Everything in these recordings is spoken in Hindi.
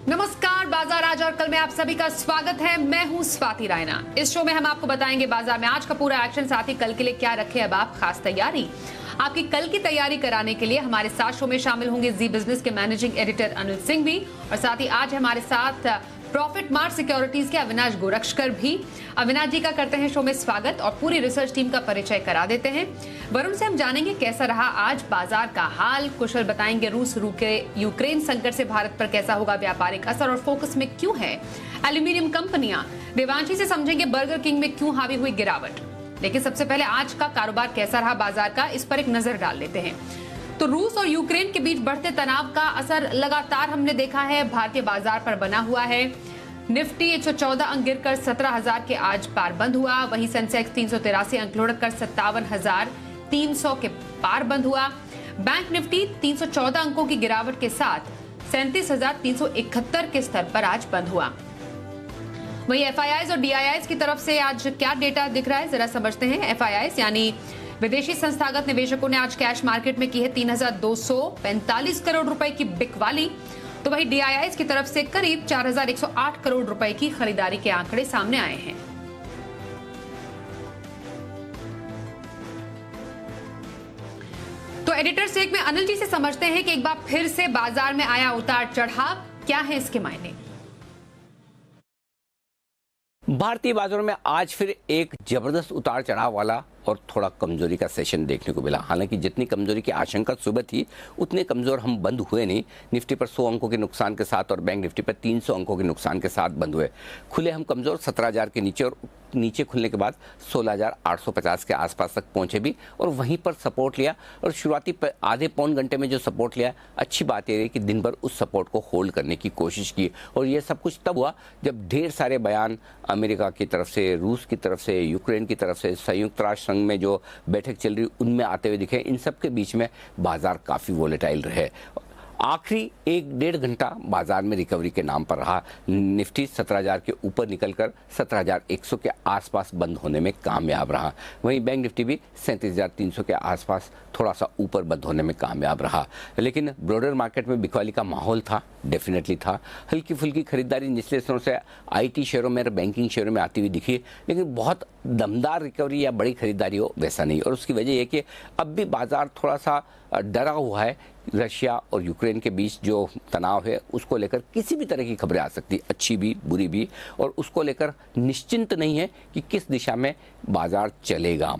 नमस्कार, बाजार आज और कल में आप सभी का स्वागत है। मैं हूं स्वाति रायना। इस शो में हम आपको बताएंगे बाजार में आज का पूरा एक्शन, साथ ही कल के लिए क्या रखे अब आप खास तैयारी। आपकी कल की तैयारी कराने के लिए हमारे साथ शो में शामिल होंगे जी बिजनेस के मैनेजिंग एडिटर अनिल सिंह भी, और साथ ही आज हमारे साथ प्रॉफिट मार्ट सिक्योरिटीज के अविनाश गोरक्षकर भी। अविनाश जी का करते हैं शो में स्वागत और पूरी रिसर्च टीम का परिचय करा देते हैं। वरुण से हम जानेंगे कैसा रहा आज बाजार का हाल। कुशल बताएंगे रूस यूक्रेन संकट से भारत पर कैसा होगा व्यापारिक असर और फोकस में क्यों है एल्यूमिनियम कंपनियां। देवांशी से समझेंगे बर्गर किंग में क्यों हावी हुई गिरावट। लेकिन सबसे पहले आज का कारोबार कैसा रहा बाजार का, इस पर एक नजर डाल लेते हैं। तो रूस और यूक्रेन के बीच बढ़ते तनाव का असर लगातार हमने देखा है भारतीय बाजार पर बना हुआ है। निफ्टी 114 अंक गिरकर 17,000 के आज पार बंद हुआ। वहीं सेंसेक्स 383 अंक लुढ़ककर 57,300 के पार बंद हुआ। बैंक निफ्टी 314 अंकों की गिरावट के साथ 37,371 के स्तर पर आज बंद हुआ। वहीं एफआईआईज और डीआईआईज की तरफ से आज क्या डेटा दिख रहा है, जरा समझते हैं। एफआईआईज यानी विदेशी संस्थागत निवेशकों ने आज कैश मार्केट में की है 3,245 करोड़ रुपए की बिकवाली। तो वहीं डीआईआईज की तरफ से करीब 4,108 करोड़ रुपए की खरीदारी के आंकड़े सामने आए हैं। तो एडिटर सेक में अनिल जी से समझते हैं कि एक बार फिर से बाजार में आया उतार चढ़ाव, क्या है इसके मायने। भारतीय बाजारों में आज फिर एक जबरदस्त उतार चढ़ाव वाला और थोड़ा कमजोरी का सेशन देखने को मिला। हालांकि जितनी कमजोरी की आशंका सुबह थी उतने कमजोर हम बंद हुए नहीं। निफ्टी पर 100 अंकों के नुकसान के साथ और बैंक निफ्टी पर 300 अंकों के नुकसान के साथ बंद हुए। खुले हम कमजोर 17,000 के नीचे और नीचे खुलने के बाद 16,850 के आसपास तक पहुंचे भी और वहीं पर सपोर्ट लिया। और शुरुआती आधे पौन घंटे में जो सपोर्ट लिया, अच्छी बात यह है कि दिन भर उस सपोर्ट को होल्ड करने की कोशिश की। और ये सब कुछ तब हुआ जब ढेर सारे बयान अमेरिका की तरफ से, रूस की तरफ से, यूक्रेन की तरफ से, संयुक्त राष्ट्र संघ में जो बैठक चल रही उनमें आते हुए दिखे। इन सब के बीच में बाजार काफी वोलेटाइल रहे। आखिरी 1-1.5 घंटा बाजार में रिकवरी के नाम पर रहा। निफ्टी 17,000 के ऊपर निकलकर 17,100 के आसपास बंद होने में कामयाब रहा। वहीं बैंक निफ्टी भी 37,300 के आसपास थोड़ा सा ऊपर बंद होने में कामयाब रहा। लेकिन ब्रॉडर मार्केट में बिकवाली का माहौल था, डेफिनेटली था। हल्की फुल्की खरीदारी निचले स्तरों से आईटी शेयरों में और बैंकिंग शेयरों में आती हुई दिखी, लेकिन बहुत दमदार रिकवरी या बड़ी खरीदारी हो वैसा नहीं। और उसकी वजह यह कि अब भी बाजार थोड़ा सा डरा हुआ है। रशिया और यूक्रेन के बीच जो तनाव है उसको लेकर किसी भी तरह की खबरें आ सकती, अच्छी भी बुरी भी, और उसको लेकर निश्चिंत नहीं है कि किस दिशा में बाजार चलेगा।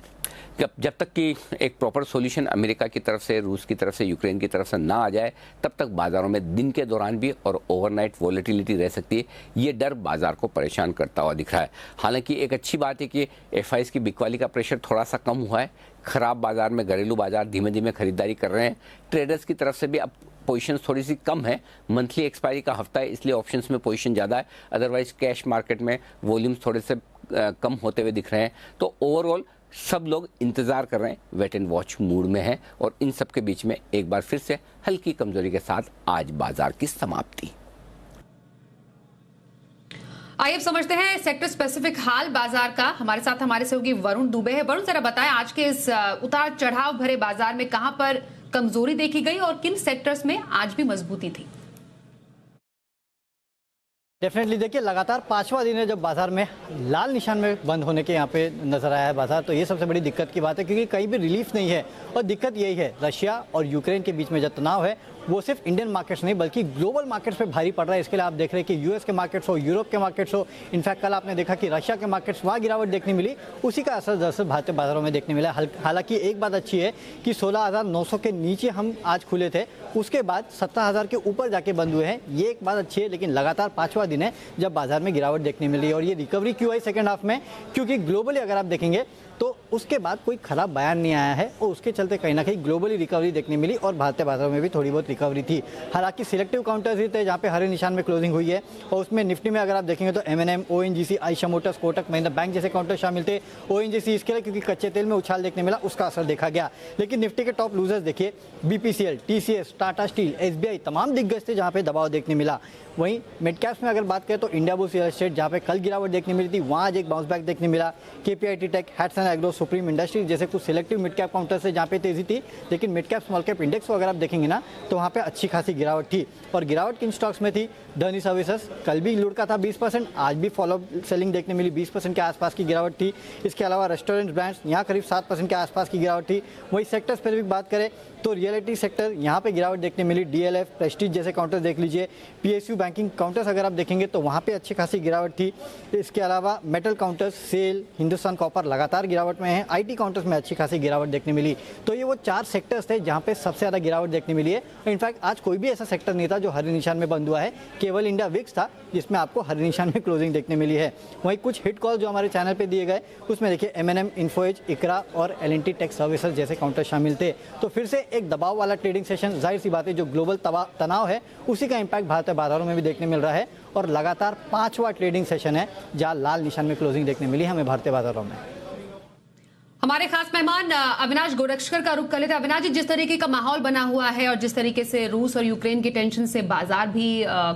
जब तक कि एक प्रॉपर सॉल्यूशन अमेरिका की तरफ से, रूस की तरफ से, यूक्रेन की तरफ से ना आ जाए, तब तक बाजारों में दिन के दौरान भी और ओवरनाइट वॉलेटिलिटी रह सकती है। ये डर बाजार को परेशान करता हुआ दिख रहा है। हालांकि एक अच्छी बात है कि एफआईआईज की बिकवाली का प्रेशर थोड़ा सा कम हुआ है। खराब बाजार में घरेलू बाजार धीमे धीमे खरीदारी कर रहे हैं। ट्रेडर्स की तरफ से भी अब पोजीशन थोड़ी सी कम है। मंथली एक्सपायरी का हफ्ता है, इसलिए ऑप्शंस में पोजीशन ज़्यादा है। अदरवाइज कैश मार्केट में वॉल्यूम्स थोड़े से कम होते हुए दिख रहे हैं। तो ओवरऑल सब लोग इंतजार कर रहे हैं, वेट एंड वॉच मूड में है। और इन सब के बीच में एक बार फिर से हल्की कमजोरी के साथ आज बाजार की समाप्ति। आइए अब समझते हैं सेक्टर स्पेसिफिक हाल बाजार का। हमारे साथ हमारे सहयोगी वरुण दुबे है। वरुण, जरा बताएं आज के इस उतार चढ़ाव भरे बाजार में कहां पर कमजोरी देखी गई और किन सेक्टर्स में आज भी मजबूती थी। डेफिनेटली देखिए, लगातार 5वां दिन है जब बाजार में लाल निशान में बंद होने के यहाँ पे नजर आया है बाजार। तो ये सबसे बड़ी दिक्कत की बात है, क्योंकि कहीं भी रिलीफ नहीं है। और दिक्कत यही है, रशिया और यूक्रेन के बीच में जो तनाव है वो सिर्फ इंडियन मार्केट्स नहीं बल्कि ग्लोबल मार्केट्स पे भारी पड़ रहा है। इसके लिए आप देख रहे हैं कि यूएस के मार्केट्स हो, यूरोप के मार्केट्स हो, इनफैक्ट कल आपने देखा कि रशिया के मार्केट्स वहाँ गिरावट देखने मिली, उसी का असर दरअसल भारतीय बाजारों में देखने मिला। हालांकि एक बात अच्छी है कि 16,900 के नीचे हम आज खुले थे, उसके बाद 17,000 के ऊपर जाके बंद हुए हैं। ये एक बात अच्छी है। लेकिन लगातार 5वां दिन है जब बाजार में गिरावट देखने मिली। और ये रिकवरी क्यों आई सेकंड हाफ में, क्योंकि ग्लोबली अगर आप देखेंगे तो उसके बाद कोई खराब बयान नहीं आया है और उसके चलते कहीं ना कहीं ग्लोबली रिकवरी देखने मिली और भारतीय बाजारों में भी थोड़ी बहुत रिकवरी थी। हालांकि सिलेक्टिव काउंटर्स ही थे जहाँ पे हरे निशान में क्लोजिंग हुई है। और उसमें निफ्टी में अगर आप देखेंगे तो एमएनएम, ONGC, Eicher motors, Kotak Mahindra bank जैसे काउंटर शामिल थे। ओएनजीसी इसके लिए क्योंकि कच्चे तेल में उछाल देखने मिला, उसका असर देखा गया। लेकिन निफ्टी के टॉप लूजर्स देखिए, BPCL, TCS, Tata steel, SBI, तमाम दिग्गज थे जहाँ पे दबाव देखने मिला। वहीं मिड कैप्स में अगर बात करें तो इंडिया बुल्स रियल एस्टेट जहाँ पे कल गिरावट देखने मिली थी, वहाँ आज एक बाउंस बैक देखने मिला। केपीआईटी टेक, हैट्सन नेशनल एग्रो, सुप्रीम इंडस्ट्रीज जैसे कुछ सिलेक्टिव मिड कैप काउंटर से जहाँ पे तेजी थी, लेकिन mid cap small cap index को अगर आप देखेंगे ना तो वहाँ पे अच्छी खासी गिरावट थी। और गिरावट किन स्टॉक्स में थी? धनी सर्विसेज कल भी लुढ़का था 20%, आज भी फॉलो सेलिंग देखने मिली, 20% के आसपास की गिरावट थी। इसके अलावा रेस्टोरेंट ब्रांड्स यहाँ करीब 7% के आसपास की गिरावट थी। वही सेक्टर स्पेसिफिक बात करें तो रियलिटी सेक्टर यहाँ पे गिरावट देखने मिली, डीएलएफ, प्रेस्टीज जैसे काउंटर देख लीजिए, पीएसयू बैंकिंग काउंटर्स अगर आप देखेंगे तो वहाँ पे अच्छी खासी गिरावट थी। इसके अलावा metal counters, SAIL, Hindustan copper लगातार गिरावट में है, आईटी काउंटर्स में अच्छी खासी गिरावट देखने मिली। तो ये वो 4 सेक्टर्स थे जहाँ पे सबसे ज़्यादा गिरावट देखने मिली है। इनफैक्ट आज कोई भी ऐसा सेक्टर नहीं था जो हरे निशान में बंद हुआ है, केवल इंडिया विक्स था जिसमें आपको हरे निशान में क्लोजिंग देखने मिली है। वहीं कुछ हिट कॉल जो हमारे चैनल पे दिए गए उसमें देखिए एमएनएम, इन्फोएज, इकरा और एलएनटी टेक सर्विसेज जैसे काउंटर शामिल थे। तो फिर से एक दबाव वाला ट्रेडिंग सेशन, जाहिर सी बात है जो ग्लोबल तनाव है उसी का इंपैक्ट भारतीय बाजारों में भी देखने मिल रहा है और लगातार 5वां ट्रेडिंग सेशन है जहां लाल निशान में क्लोजिंग देखने मिली हमें भारतीय बाजारों में। हमारे खास मेहमान अविनाश गोरक्षकर का रुख कर लेते हैं। अविनाश जी, जिस तरीके का माहौल बना हुआ है और जिस तरीके से रूस और यूक्रेन की टेंशन से बाजार भी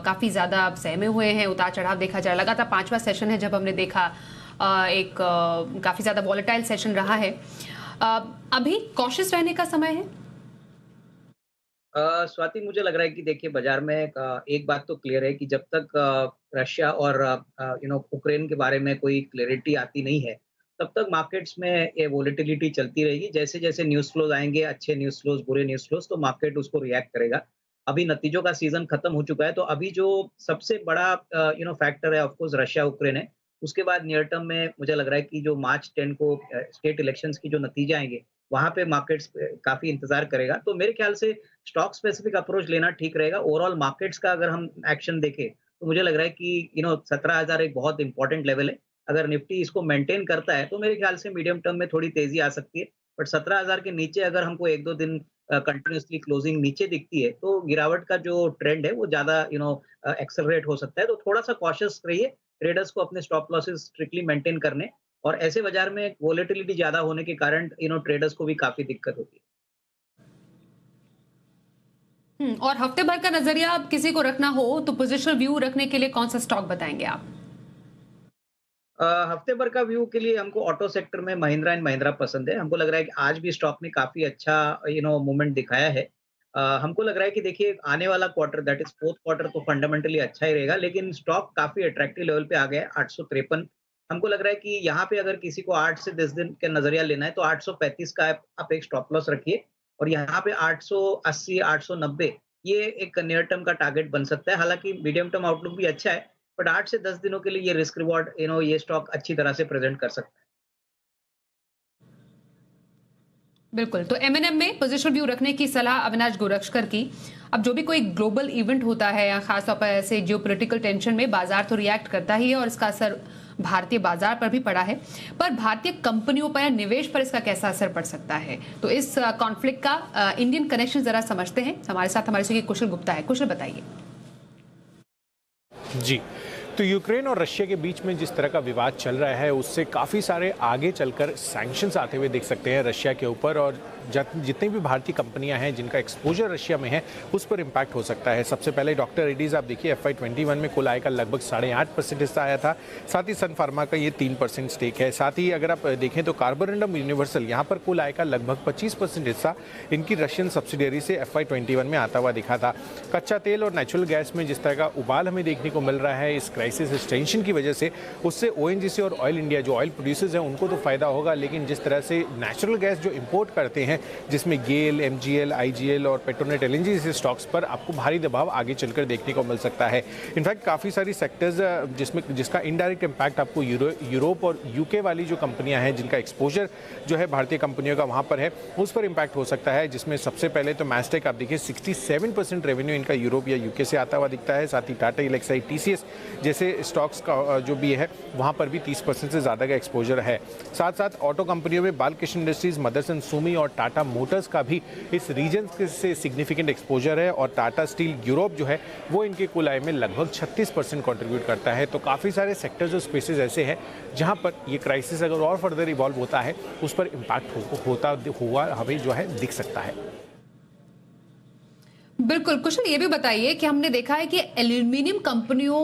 काफी ज्यादा सहमे हुए हैं, उतार चढ़ाव देखा जा रहा है, लगातार 5वां सेशन है जब हमने देखा एक काफी ज्यादा वॉलेटाइल सेशन रहा है। अभी कॉशियस रहने का समय है? स्वाति, मुझे लग रहा है कि देखिए बाजार में एक बात तो क्लियर है कि जब तक रशिया और यूक्रेन के बारे में कोई क्लैरिटी आती नहीं है तब तक मार्केट्स में ये वोलेटिलिटी चलती रहेगी। जैसे जैसे न्यूज़ फ्लोज आएंगे, अच्छे न्यूज़ फ्लोज, बुरे न्यूज़ फ्लोज, तो मार्केट उसको रिएक्ट करेगा। अभी नतीजों का सीजन खत्म हो चुका है, तो अभी जो सबसे बड़ा फैक्टर है ऑफकोर्स रशिया यूक्रेन है। उसके बाद नियर टर्म में मुझे लग रहा है कि जो मार्च 10 को स्टेट इलेक्शंस की जो नतीजे आएंगे वहां पे मार्केट्स काफी इंतजार करेगा। तो मेरे ख्याल से स्टॉक स्पेसिफिक अप्रोच लेना ठीक रहेगा। ओवरऑल मार्केट्स का अगर हम एक्शन देखें तो मुझे लग रहा है कि 17,000 एक बहुत इंपॉर्टेंट लेवल है। अगर निफ्टी इसको मेंटेन करता है तो मेरे ख्याल से मीडियम टर्म में थोड़ी तेजी आ सकती है, बट 17,000 के नीचे अगर हमको 1-2 दिन कंटिन्यूसली क्लोजिंग नीचे दिखती है तो गिरावट का जो ट्रेंड है वो ज्यादा एक्सेलरेट हो सकता है। तो थोड़ा सा कॉशियस रहिए, ट्रेडर्स को अपने स्टॉप लॉसेस स्ट्रिक्टली मेंटेन करने, और ऐसे बाजार में वोलेटिलिटी ज्यादा होने के कारण ट्रेडर्स को भी काफी दिक्कत होती है। और हफ्ते भर का नजरिया आप किसी को रखना हो तो पोजिशनल व्यू रखने के लिए कौन सा स्टॉक बताएंगे आप? हफ्ते भर का व्यू के लिए हमको ऑटो सेक्टर में महिंद्रा एंड महिंद्रा पसंद है। हमको लग रहा है कि आज भी स्टॉक ने काफी अच्छा मूवमेंट दिखाया है। हमको लग रहा है कि देखिए आने वाला quarter, that is fourth quarter, तो फंडामेंटली अच्छा ही रहेगा, लेकिन स्टॉक काफी अट्रैक्टिव लेवल पे आ गया है 853। हमको लग रहा है कि यहाँ पे अगर किसी को 8 से 10 दिन का नजरिया लेना है तो 835 का आप एक स्टॉप लॉस रखिए, और यहाँ पे 880, 890 ये एक नियर टर्म का टारगेट बन सकता है। हालांकि मीडियम टर्म आउटलुक भी अच्छा है, बट 8 से 10 दिनों के लिए ये रिस्क रिवॉर्ड ये स्टॉक अच्छी तरह से प्रेजेंट कर सकता है। बिल्कुल, तो एमएनएम में पोजिशन व्यू रखने की सलाह अविनाश गोरक्षकर की। अब जो भी कोई ग्लोबल इवेंट होता है या खासतौर पर ऐसे जियोपॉलिटिकल टेंशन में बाजार तो रिएक्ट करता ही है और इसका असर भारतीय बाजार पर भी पड़ा है, पर भारतीय कंपनियों पर या निवेश पर इसका कैसा असर पड़ सकता है? तो इस कॉन्फ्लिक्ट का इंडियन कनेक्शन जरा समझते हैं। हमारे साथ हमारे सहयोगी कुशल गुप्ता है। कुशल, बताइए। जी, तो यूक्रेन और रशिया के बीच में जिस तरह का विवाद चल रहा है उससे काफ़ी सारे आगे चलकर सैंक्शंस आते हुए दिख सकते हैं रशिया के ऊपर, और जितनी भी भारतीय कंपनियां हैं जिनका एक्सपोजर रशिया में है उस पर इम्पैक्ट हो सकता है। सबसे पहले डॉक्टर रेड्डीज आप देखिए FY21 में कुल आय का लगभग 8.5% हिस्सा आया था। साथ ही सन फार्मा का ये 3% स्टेक है। साथ ही अगर आप देखें तो कार्बोरंडम यूनिवर्सल यहाँ पर कुल आय का लगभग 25% हिस्सा इनकी रशियन सब्सिडियरी से FY21 में आता हुआ दिखा था। कच्चा तेल और नेचुरल गैस में जिस तरह का उबाल हमें देखने को मिल रहा है इस क्राइसिस, इस टेंशन की वजह से, उससे ONGC और ऑयल इंडिया जो ऑयल प्रोड्यूसर्स हैं उनको तो फायदा होगा, लेकिन जिस तरह से नेचुरल गैस जो इंपोर्ट करते हैं जिसमें गेल, MGL, IGL और पेट्रोनेट LNG जैसे स्टॉक्स पर आपको भारी दबाव आगे चलकर देखने को मिल सकता है। इनफैक्ट काफ़ी सारी सेक्टर्स जिसका इनडायरेक्ट इम्पैक्ट आपको यूरोप और UK वाली जो कंपनियां हैं जिनका एक्सपोजर जो है भारतीय कंपनियों का वहां पर है उस पर इम्पैक्ट हो सकता है, जिसमें सबसे पहले तो मैस्टेक आप देखिए 67% रेवेन्यू इनका यूरोप या UK से आता हुआ दिखता है। साथ ही टाटा एलेक्साई, TCS जैसे स्टॉक्स का जो भी है वहाँ पर भी 30% से ज़्यादा का एक्सपोजर है। साथ साथ ऑटो कंपनियों में बालकृष्ण इंडस्ट्रीज, मदरसन सुमी और टाटा मोटर्स का भी इस रीजन से सिग्निफिकेंट एक्सपोजर है, और टाटा स्टील यूरोप जो है वो इनके कुल आय में लगभग 36% कंट्रीब्यूट करता है। तो काफ़ी सारे सेक्टर्स और स्पेसेस ऐसे हैं जहाँ पर ये क्राइसिस अगर और फर्दर इवॉल्व होता है उस पर इम्पैक्ट होता हुआ हमें जो है दिख सकता है। बिल्कुल। कुशल, ये भी बताइए कि हमने देखा है कि एल्यूमिनियम कंपनियों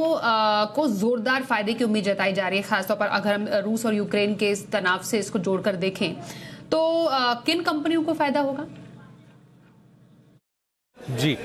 को जोरदार फायदे की उम्मीद जताई जा रही है, खासतौर पर अगर हम रूस और यूक्रेन के इस तनाव से इसको जोड़कर देखें तो किन कंपनियों को फायदा होगा? जी,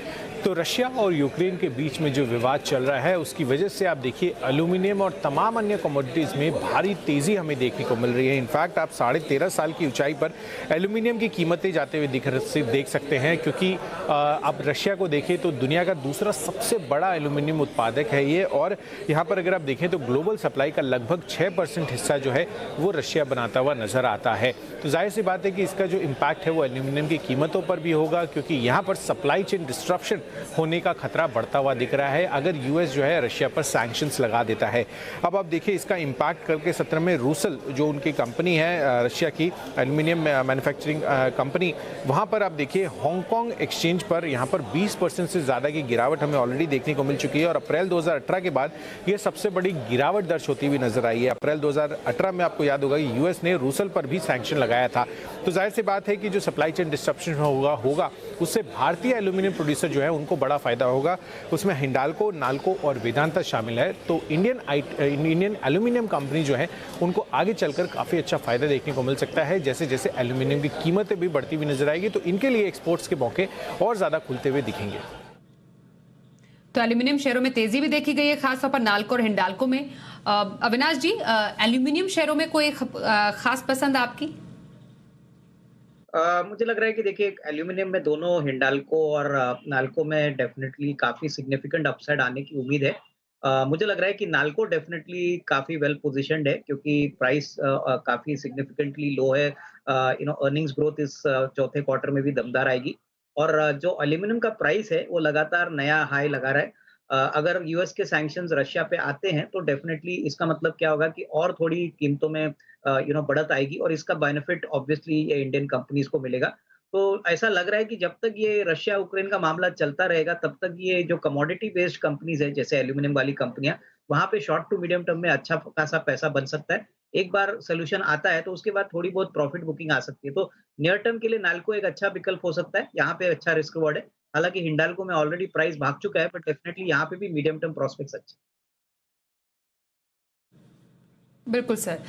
तो रशिया और यूक्रेन के बीच में जो विवाद चल रहा है उसकी वजह से आप देखिए एल्यूमिनियम और तमाम अन्य कमोडिटीज़ में भारी तेज़ी हमें देखने को मिल रही है। इनफैक्ट आप 13.5 साल की ऊंचाई पर एल्यूमिनियम की कीमतें जाते हुए देख सकते हैं, क्योंकि आप रशिया को देखें तो दुनिया का दूसरा सबसे बड़ा एल्यूमिनियम उत्पादक है ये, और यहाँ पर अगर आप देखें तो ग्लोबल सप्लाई का लगभग 6% हिस्सा जो है वो रशिया बनाता हुआ नजर आता है। तो जाहिर सी बात है कि इसका जो इम्पैक्ट है वो एल्यूमिनियम की कीमतों पर भी होगा, क्योंकि यहाँ पर सप्लाई चेन डिस्ट्रप्शन होने का खतरा बढ़ता हुआ दिख रहा है अगर यूएस जो है रशिया पर सैंक्शंस लगा देता है। अब आप देखिए इसका इम्पैक्ट कल के सत्र में रूसल जो उनकी कंपनी है रशिया की एल्यूमिनियम मैन्युफैक्चरिंग कंपनी, वहाँ पर आप देखिए हांगकांग एक्सचेंज पर यहाँ पर 20% से ज़्यादा की गिरावट हमें ऑलरेडी देखने को मिल चुकी है, और अप्रैल 2018 के बाद ये सबसे बड़ी गिरावट दर्ज होती हुई नजर आई है। अप्रैल 2018 में आपको याद होगा कि यूएस ने रूसल पर भी सैंक्शन लगाया था। तो जाहिर सी बात है कि जो सप्लाई चेन डिस्ट्रप्शन होगा उससे भारतीय एल्यूमिनियम प्रोड्यूसर जो है उनको बड़ा फायदा होगा। उसमें हिंडाल्को, नाल्को और वेदांता शामिल है। तो इंडियन एल्यूमिनियम कंपनी जो है उनको आगे चलकर काफ़ी अच्छा फायदा देखने को मिल सकता है। जैसे जैसे एल्यूमिनियम की कीमतें भी बढ़ती हुई नजर आएगी तो इनके लिए एक्सपोर्ट्स के मौके और ज़्यादा खुलते हुए दिखेंगे। तो एल्यूमिनियम शेयरों में तेजी भी देखी गई है, खासतौर पर नाल्को और हिंडाल्को में। अविनाश जी, एल्यूमिनियम शेयरों में कोई खास पसंद आपकी? मुझे लग रहा है कि देखिए एल्यूमिनियम में दोनों हिंडाल्को और नाल्को में डेफिनेटली काफी सिग्निफिकेंट अपसाइड आने की उम्मीद है। मुझे लग रहा है कि नाल्को डेफिनेटली काफी वेल पोजीशनड है, क्योंकि प्राइस काफी सिग्निफिकेंटली लो है। अर्निंग्स ग्रोथ इस चौथे क्वार्टर में भी दमदार आएगी, और जो एल्यूमिनियम का प्राइस है वो लगातार नया हाई लगा रहा है। अगर यूएस के सैंक्शंस रशिया पे आते हैं तो डेफिनेटली इसका मतलब क्या होगा कि और थोड़ी कीमतों में बढ़त आएगी, और इसका बेनिफिट ऑब्वियसली ये इंडियन कंपनीज को मिलेगा। तो ऐसा लग रहा है कि जब तक ये रशिया यूक्रेन का मामला चलता रहेगा तब तक ये जो कमोडिटी बेस्ड कंपनीज है जैसे एल्यूमिनियम वाली कंपनियां, वहां पे शॉर्ट टू मीडियम टर्म में अच्छा खासा पैसा बन सकता है। एक बार सोल्यूशन आता है तो उसके बाद थोड़ी बहुत प्रॉफिट बुकिंग आ सकती है। तो नियर टर्म के लिए नाल्को एक अच्छा विकल्प हो सकता है, यहाँ पे अच्छा रिस्क रिवॉर्ड है। हालांकि हिंडाल्को में ऑलरेडी प्राइस भाग चुका है, बट डेफिनेटली यहाँ पे भी मीडियम टर्म प्रोस्पेक्ट्स अच्छे। बिल्कुल सर,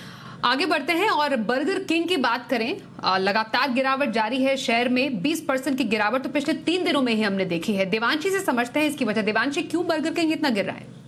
आगे बढ़ते हैं और बर्गर किंग की बात करें। लगातार गिरावट जारी है, शेयर में 20% की गिरावट तो पिछले 3 दिनों में ही हमने देखी है। देवांशी से समझते हैं इसकी वजह। देवांशी, क्यों बर्गर किंग इतना गिर रहा है?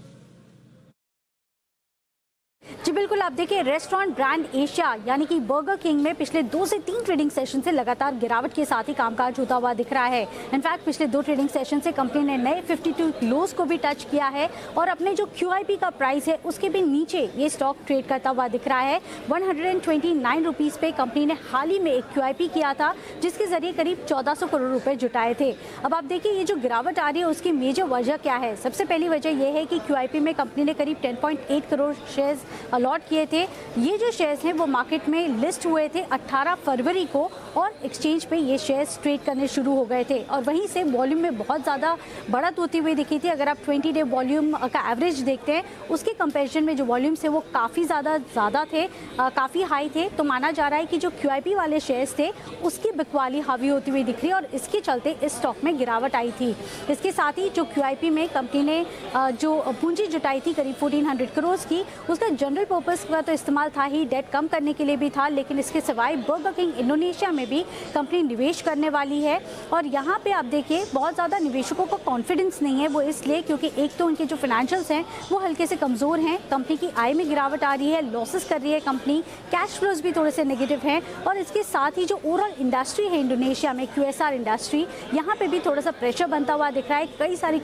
जी बिल्कुल, आप देखिए रेस्टोरेंट ब्रांड एशिया यानी कि बर्गर किंग में पिछले 2 से 3 ट्रेडिंग सेशन से लगातार गिरावट के साथ ही कामकाज होता हुआ दिख रहा है। इनफैक्ट पिछले 2 ट्रेडिंग सेशन से कंपनी ने नए 52 लोज को भी टच किया है, और अपने जो QIP का प्राइस है उसके भी नीचे ये स्टॉक ट्रेड करता हुआ दिख रहा है। 129 रुपीज़ पे कंपनी ने हाल ही में एक QIP किया था, जिसके जरिए करीब 1400 करोड़ रुपए जुटाए थे। अब आप देखिए ये जो गिरावट आ रही है उसकी मेजर वजह क्या है। सबसे पहली वजह यह है कि QIP में कंपनी ने करीब 10.8 करोड़ शेयर्स अलॉट किए थे। ये जो शेयर्स हैं वो मार्केट में लिस्ट हुए थे 18 फरवरी को, और एक्सचेंज पे ये शेयर्स ट्रेड करने शुरू हो गए थे, और वहीं से वॉल्यूम में बहुत ज़्यादा बढ़त होती हुई दिखी थी। अगर आप 20 डे वॉल्यूम का एवरेज देखते हैं उसके कंपैरिजन में जो वॉल्यूम्स है वो काफ़ी ज़्यादा थे, काफ़ी हाई थे। तो माना जा रहा है कि जो QIP वाले शेयर्स थे उसकी बिकवाली हावी होती हुई दिख रही है, और इसके चलते इस स्टॉक में गिरावट आई थी। इसके साथ ही जो QIP में कंपनी ने जो पूंजी जुटाई थी करीब 1400 करोड़ की, उसका जनरल पर्पस का तो इस्तेमाल था ही, डेट कम करने के लिए भी था, लेकिन इसके सिवाय बर्गर किंग इंडोनेशिया में भी कंपनी निवेश करने वाली है। और यहाँ पे आप देखिए बहुत ज़्यादा निवेशकों को कॉन्फिडेंस नहीं है। वो इसलिए क्योंकि एक तो उनके जो फाइनेंशियल्स हैं वो हल्के से कमज़ोर हैं, कंपनी की आय में गिरावट आ रही है, लॉसेस कर रही है कंपनी, कैश फ्लोज भी थोड़े से नेगेटिव हैं, और इसके साथ ही जो ओवरऑल इंडस्ट्री है इंडोनेशिया में, QSR इंडस्ट्री, यहाँ पे भी थोड़ा सा प्रेशर बनता हुआ दिख रहा है। कई सारी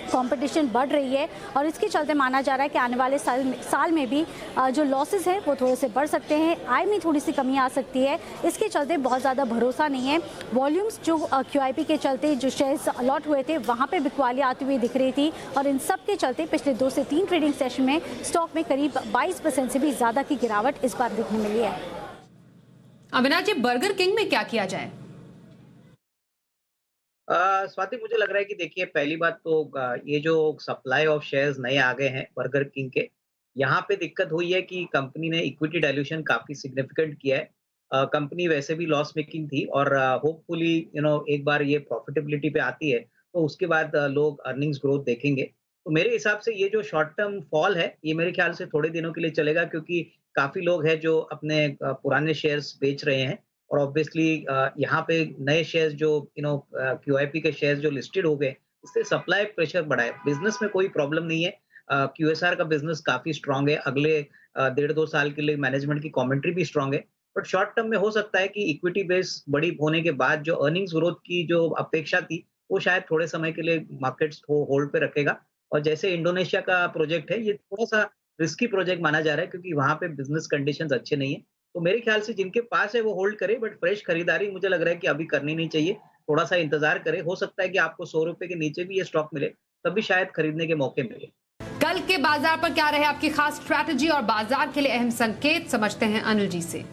कंपटीशन बढ़ रही है, और इसके चलते माना जा रहा है कि आने वाले साल में भी जो लॉसेस हैं वो थोड़े से बढ़ सकते हैं, आय में थोड़ी सी कमी आ सकती है। इसके चलते बहुत ज़्यादा भरोसा नहीं है। वॉल्यूम्स जो QIP के चलते जो शेयर्स अलॉट हुए थे वहाँ पे बिकवाली आती हुई दिख रही थी, और इन सब के चलते पिछले 2 से 3 ट्रेडिंग सेशन में स्टॉक में करीब 22% से भी ज़्यादा की गिरावट इस बार देखने मिली है। अविनाश जी, बर्गर किंग में क्या किया जाए? स्वाति, मुझे लग रहा है कि देखिए पहली बात तो ये जो सप्लाई ऑफ शेयर्स नए आ गए हैं बर्गर किंग के, यहाँ पे दिक्कत हुई है कि कंपनी ने इक्विटी डाइल्यूशन काफी सिग्निफिकेंट किया है। कंपनी वैसे भी लॉस मेकिंग थी, और होपफुली एक बार ये प्रॉफिटेबिलिटी पे आती है तो उसके बाद लोग अर्निंग्स ग्रोथ देखेंगे। तो मेरे हिसाब से ये जो शॉर्ट टर्म फॉल है, ये मेरे ख्याल से थोड़े दिनों के लिए चलेगा, क्योंकि काफ़ी लोग हैं जो अपने पुराने शेयर्स बेच रहे हैं और ऑब्वियसली यहाँ पे नए शेयर्स जो क्यूआईपी के शेयर्स जो लिस्टेड हो गए, इससे सप्लाई प्रेशर बढ़ा है। बिज़नेस में कोई प्रॉब्लम नहीं है। क्यूएसआर का बिज़नेस काफ़ी स्ट्रॉन्ग है। अगले 1.5-2 साल के लिए मैनेजमेंट की कमेंट्री भी स्ट्रॉन्ग है। बट शॉर्ट टर्म में हो सकता है कि इक्विटी बेस बड़ी होने के बाद जो अर्निंग्स ग्रोथ की जो अपेक्षा थी, वो शायद थोड़े समय के लिए मार्केट्स को होल्ड पे रखेगा। और जैसे इंडोनेशिया का प्रोजेक्ट है, ये थोड़ा-सा रिस्की प्रोजेक्ट माना जा रहा है, क्योंकि वहाँ पे बिज़नेस कंडीशंस अच्छे नहीं है। तो मेरे ख्याल से जिनके पास है वो होल्ड करे, बट फ्रेश खरीदारी मुझे लग रहा है कि अभी करनी नहीं चाहिए। थोड़ा-सा इंतज़ार करें, हो सकता है कि आपको ₹100 के नीचे भी ये स्टॉक मिले, तब भी शायद खरीदने के मौके मिले। कल के बाजार पर क्या रहे आपकी खास स्ट्रैटेजी और बाजार के लिए अहम संकेत, समझते हैं अनिल जी से।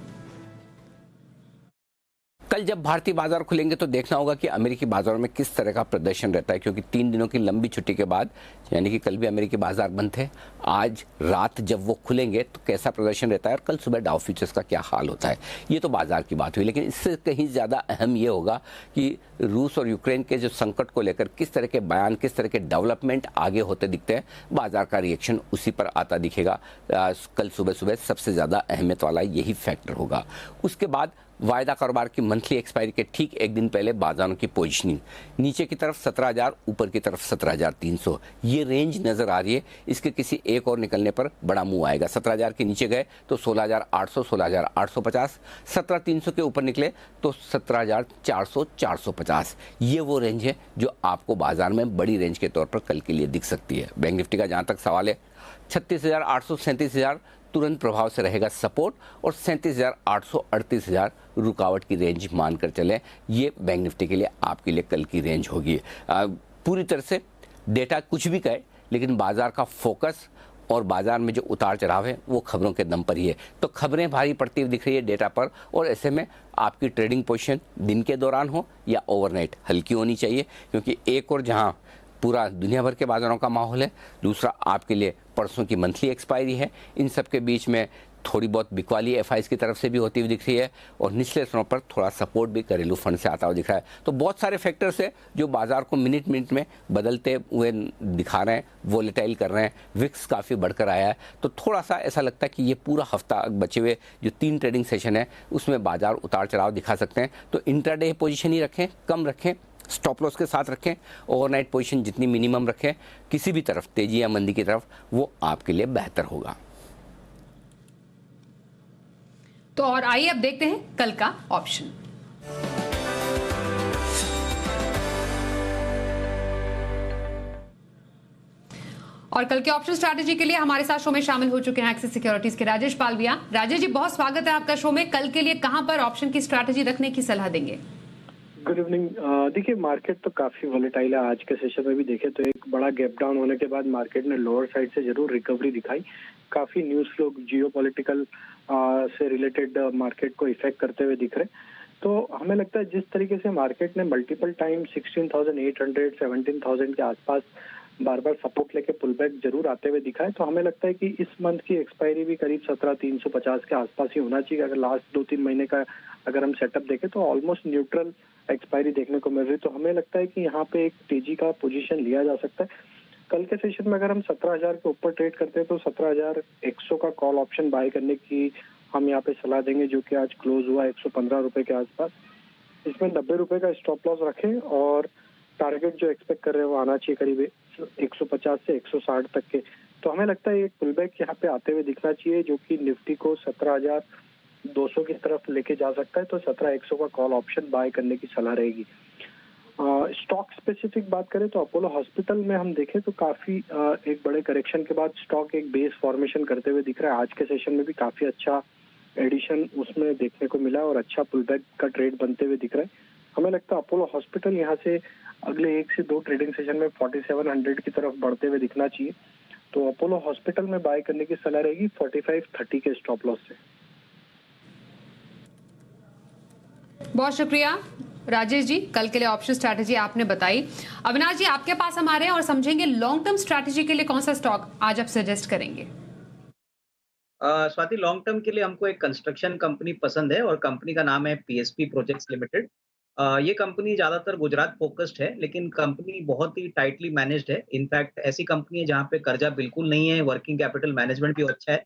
कल जब भारतीय बाजार खुलेंगे तो देखना होगा कि अमेरिकी बाजारों में किस तरह का प्रदर्शन रहता है, क्योंकि 3 दिनों की लंबी छुट्टी के बाद, यानी कि कल भी अमेरिकी बाजार बंद थे, आज रात जब वो खुलेंगे तो कैसा प्रदर्शन रहता है और कल सुबह डाउ फ्यूचर्स का क्या हाल होता है। ये तो बाजार की बात हुई, लेकिन इससे कहीं ज़्यादा अहम ये होगा कि रूस और यूक्रेन के जो संकट को लेकर किस तरह के बयान, किस तरह के डेवलपमेंट आगे होते दिखते हैं। बाजार का रिएक्शन उसी पर आता दिखेगा। कल सुबह सुबह सबसे ज़्यादा अहमियत वाला यही फैक्टर होगा। उसके बाद वायदा कारोबार की मंथली एक्सपायरी के ठीक एक दिन पहले बाजारों की पोजीशनिंग, नीचे की तरफ 17,000, ऊपर की तरफ 17,300, ये रेंज नज़र आ रही है। इसके किसी एक और निकलने पर बड़ा मुंह आएगा। 17,000 के नीचे गए तो 16,800, 16,850, 17,300 के ऊपर निकले तो 17,400, 450। ये वो रेंज है जो आपको बाजार में बड़ी रेंज के तौर पर कल के लिए दिख सकती है। बैंक निफ्टी का जहाँ तक सवाल है, 36,800, 37,000 तुरंत प्रभाव से रहेगा सपोर्ट, और 37,800, 38,000 रुकावट की रेंज मानकर चलें। ये बैंक निफ्टी के लिए आपके लिए कल की रेंज होगी। पूरी तरह से डेटा कुछ भी कहे, लेकिन बाजार का फोकस और बाजार में जो उतार चढ़ाव है वो खबरों के दम पर ही है। तो खबरें भारी पड़ती हुई दिख रही है डेटा पर, और ऐसे में आपकी ट्रेडिंग पोजीशन दिन के दौरान हो या ओवरनाइट हल्की होनी चाहिए, क्योंकि एक और जहां पूरा दुनिया भर के बाजारों का माहौल है, दूसरा आपके लिए परसों की मंथली एक्सपायरी है। इन सब के बीच में थोड़ी बहुत बिकवाली एफआईज की तरफ से भी होती हुई दिख रही है, और निचले स्तरों पर थोड़ा सपोर्ट भी घरेलू फंड से आता हुआ दिख रहा है। तो बहुत सारे फैक्टर्स है जो बाजार को मिनट मिनट में बदलते हुए दिखा रहे हैं, वोलेटाइल कर रहे हैं। विक्स काफ़ी बढ़कर आया है, तो थोड़ा सा ऐसा लगता है कि ये पूरा हफ्ता बचे हुए जो 3 ट्रेडिंग सेशन है उसमें बाजार उतार चढ़ाव दिखा सकते हैं। तो इंट्राडे पोजीशन ही रखें, कम रखें, स्टॉप लॉस के साथ रखें, ओवरनाइट पोजीशन जितनी मिनिमम रखें, किसी भी तरफ तेजी या मंदी की तरफ, वो आपके लिए बेहतर होगा। तो और आइए अब देखते हैं कल का ऑप्शन। और कल के ऑप्शन स्ट्रैटेजी के लिए हमारे साथ शो में शामिल हो चुके हैं एक्सिस सिक्योरिटीज के राजेश पालविया। राजेश जी, बहुत स्वागत है आपका शो में। कल के लिए कहां पर ऑप्शन की स्ट्रैटेजी रखने की सलाह देंगे? Good evening. देखिए, मार्केट तो काफी वॉलेटाइल है। आज के सेशन में भी देखे तो एक बड़ा गैप डाउन होने के बाद मार्केट ने लोअर साइड से जरूर रिकवरी दिखाई। काफी न्यूज लोग जियोपॉलिटिकल से रिलेटेड मार्केट को इफेक्ट करते हुए दिख रहे। तो हमें लगता है जिस तरीके से मार्केट ने मल्टीपल टाइम 16,800, 17,000 के आसपास बार बार सपोर्ट लेके पुल बैक जरूर आते हुए दिखा है, तो हमें लगता है कि इस मंथ की एक्सपायरी भी करीब 17,350 के आसपास ही होना चाहिए। अगर लास्ट 2-3 महीने का अगर हम सेटअप देखें तो ऑलमोस्ट न्यूट्रल एक्सपायरी देखने को मिल रही है। तो हमें लगता है कि यहाँ पे एक तेजी का पोजीशन लिया जा सकता है। कल के सेशन में अगर हम 17,000 के ऊपर ट्रेड करते हैं तो 17,100 का कॉल ऑप्शन बाय करने की हम यहाँ पे सलाह देंगे, जो कि आज क्लोज हुआ 115 रुपए के आसपास। इसमें 90 रुपए का स्टॉप लॉस रखें, और टारगेट जो एक्सपेक्ट कर रहे हैं वो आना चाहिए करीब 150 से 160 तक के। तो हमें लगता है एक पुल बैक यहाँ पे आते हुए दिखना चाहिए, जो कि निफ्टी को 17,200 की तरफ लेके जा सकता है। तो 17,100 का कॉल ऑप्शन बाय करने की सलाह रहेगी। स्टॉक स्पेसिफिक बात करें तो अपोलो हॉस्पिटल में हम देखें तो काफी एक बड़े करेक्शन के बाद स्टॉक एक बेस फॉर्मेशन करते हुए दिख रहा है। आज के सेशन में भी काफी अच्छा एडिशन उसमें देखने को मिला और अच्छा पुल बैक का ट्रेड बनते हुए दिख रहा है। हमें लगता है अपोलो हॉस्पिटल यहाँ से अगले 1 से 2 ट्रेडिंग सेशन में 4700 की तरफ बढ़ते हुए दिखना चाहिए। तो अपोलो हॉस्पिटल में बाय करने की सलाह रहेगी 4530 के स्टॉप लॉस से। बहुत शुक्रिया राजेश जी, कल के लिए ऑप्शन स्ट्रैटेजी आपने बताई। अविनाश जी, आपके पास हमारे और समझेंगे लॉन्ग टर्म स्ट्रैटेजी के लिए कौन सा स्टॉक आज आप सजेस्ट करेंगे? स्वाति, लॉन्ग टर्म के लिए हमको एक कंस्ट्रक्शन कंपनी पसंद है और कंपनी का नाम है पीएसपी प्रोजेक्ट्स लिमिटेड। ये कंपनी ज्यादातर गुजरात फोकस्ड है, लेकिन कंपनी बहुत ही टाइटली मैनेज्ड है। इनफैक्ट ऐसी कंपनी है जहाँ पे कर्जा बिल्कुल नहीं है, वर्किंग कैपिटल मैनेजमेंट भी अच्छा है।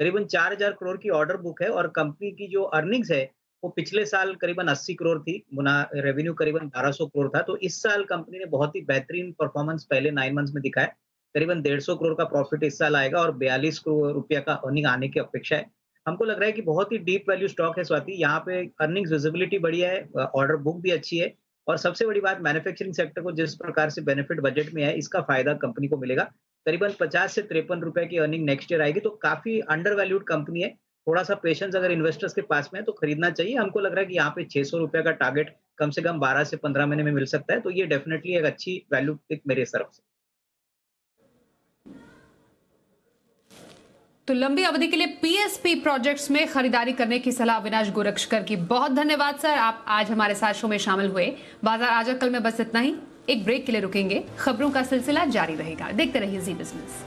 करीबन 4000 करोड़ की ऑर्डर बुक है और कंपनी की जो अर्निंग्स है वो पिछले साल करीबन 80 करोड़ थी, रेवेन्यू करीबन 1200 करोड़ था। तो इस साल कंपनी ने बहुत ही बेहतरीन परफॉर्मेंस पहले 9 मंथ्स में दिखाया। करीबन 150 करोड़ का प्रॉफिट इस साल आएगा और 42 करोड़ रुपया का अर्निंग आने की अपेक्षा है। हमको लग रहा है कि बहुत ही डीप वैल्यू स्टॉक है स्वाति। यहाँ पे अर्निंग्स विजिबिलिटी बढ़िया है, ऑर्डर बुक भी अच्छी है और सबसे बड़ी बात मैन्युफैक्चरिंग सेक्टर को जिस प्रकार से बेनिफिट बजट में है, इसका फायदा कंपनी को मिलेगा। करीबन 50 से 53 रुपए की अर्निंग नेक्स्ट ईयर आएगी, तो काफी अंडर वैल्यूड कंपनी है। थोड़ा सा पेशेंस अगर इन्वेस्टर्स के पास में है तो खरीदना चाहिए। हमको लग रहा है कि यहाँ पे 600 रुपए का टारगेट कम से कम 12 से 15 महीने में मिल सकता है, तो ये डेफिनेटली एक अच्छी वैल्यू पिक मेरे तरफ से। तो लंबी अवधि के लिए पीएसपी प्रोजेक्ट्स में खरीदारी करने की सलाह अविनाश गोरक्षकर की। बहुत धन्यवाद सर, आप आज हमारे साथ शो में शामिल हुए। बाजार आज और कल में बस इतना ही। एक ब्रेक के लिए रुकेंगे, खबरों का सिलसिला जारी रहेगा। देखते रहिए जी बिजनेस।